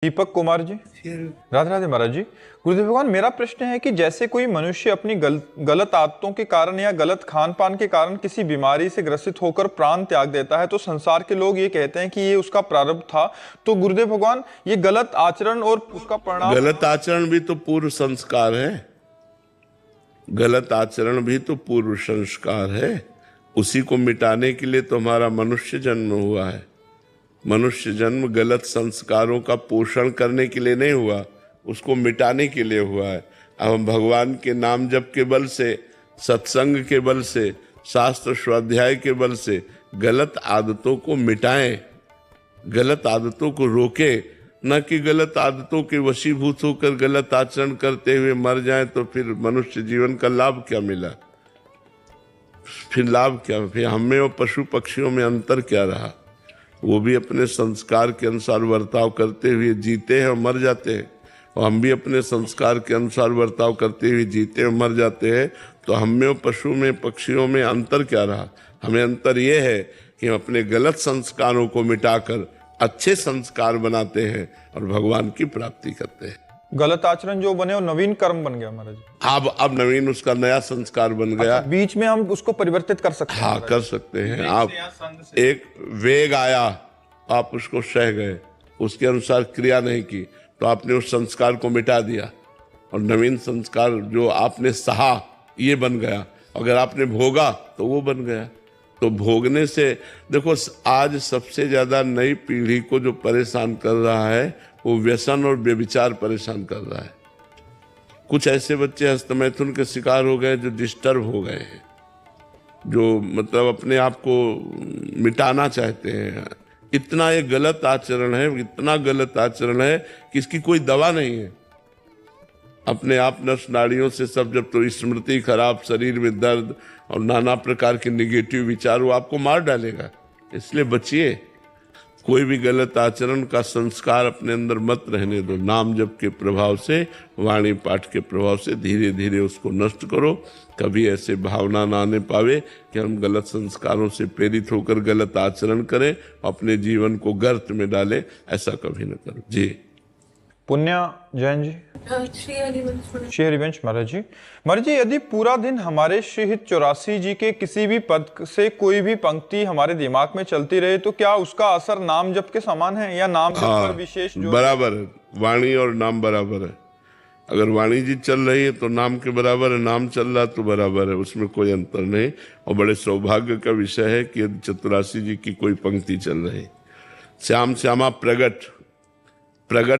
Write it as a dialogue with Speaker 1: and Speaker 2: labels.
Speaker 1: दीपक कुमार जी, राधे राधे महाराज जी। गुरुदेव भगवान, मेरा प्रश्न है कि जैसे कोई मनुष्य अपनी गलत आदतों के कारण या गलत खान पान के कारण किसी बीमारी से ग्रसित होकर प्राण त्याग देता है, तो संसार के लोग ये कहते हैं कि ये उसका प्रारब्ध था। तो गुरुदेव भगवान, ये गलत आचरण और उसका परिणाम।
Speaker 2: गलत आचरण भी तो पूर्व संस्कार है। गलत आचरण भी तो पूर्व संस्कार है। उसी को मिटाने के लिए तो हमारा मनुष्य जन्म हुआ है। मनुष्य जन्म गलत संस्कारों का पोषण करने के लिए नहीं हुआ, उसको मिटाने के लिए हुआ है। अब हम भगवान के नाम जप के बल से, सत्संग के बल से, शास्त्र स्वाध्याय के बल से गलत आदतों को मिटाएं, गलत आदतों को रोकें, न कि गलत आदतों के वशीभूत होकर गलत आचरण करते हुए मर जाएं। तो फिर मनुष्य जीवन का लाभ क्या मिला? फिर लाभ क्या? फिर हमें और पशु पक्षियों में अंतर क्या रहा? वो भी अपने संस्कार के अनुसार बर्ताव करते हुए जीते हैं और मर जाते हैं, और हम भी अपने संस्कार के अनुसार बर्ताव करते हुए जीते और मर जाते हैं। तो हमें और पशु में पक्षियों में अंतर क्या रहा? हमें अंतर ये है कि हम अपने गलत संस्कारों को मिटाकर अच्छे संस्कार बनाते हैं और भगवान की प्राप्ति करते हैं।
Speaker 1: गलत आचरण जो बने वो नवीन कर्म बन गया महाराज।
Speaker 2: अब नवीन उसका नया संस्कार बन गया।
Speaker 1: अच्छा, बीच में हम उसको परिवर्तित कर सकते हैं?
Speaker 2: हाँ, कर सकते हैं। आप एक वेग आया, आप उसको सह गए, उसके अनुसार क्रिया नहीं की, तो आपने उस संस्कार को मिटा दिया और नवीन संस्कार जो आपने सहा ये बन गया। अगर आपने भोगा तो वो बन गया। तो भोगने से देखो, आज सबसे ज्यादा नई पीढ़ी को जो परेशान कर रहा है वो व्यसन और व्यभिचार परेशान कर रहा है। कुछ ऐसे बच्चे हस्तमैथुन के शिकार हो गए जो डिस्टर्ब हो गए हैं, जो मतलब अपने आप को मिटाना चाहते हैं। इतना ये गलत आचरण है, इतना गलत आचरण है कि इसकी कोई दवा नहीं है। अपने आप नस नाड़ियों से सब, जब तो स्मृति खराब, शरीर में दर्द और नाना प्रकार के निगेटिव विचार वो आपको मार डालेगा। इसलिए बचिए, कोई भी गलत आचरण का संस्कार अपने अंदर मत रहने दो। नाम जप के प्रभाव से, वाणी पाठ के प्रभाव से धीरे धीरे उसको नष्ट करो। कभी ऐसे भावना ना आने पावे कि हम गलत संस्कारों से प्रेरित होकर गलत आचरण करें, अपने जीवन को गर्त में डालें। ऐसा कभी न करो जी।
Speaker 1: पुण्या जैन जी, श्री हरिवंश महाराज जी। महाराज जी, यदि पूरा दिन हमारे श्री हित 84 जी के किसी भी पद से कोई भी पंक्ति हमारे दिमाग में चलती रहे, तो क्या उसका असर नाम जप के समान है, या नाम जप पर विशेष जो
Speaker 2: बराबर है? वाणी और नाम बराबर है। अगर वाणी जी चल रही है तो नाम के बराबर है, नाम चल रहा तो बराबर है, उसमें कोई अंतर नहीं। और बड़े सौभाग्य का विषय है कि यदि 84 जी की कोई पंक्ति चल रही, श्याम श्यामा प्रगट प्रगट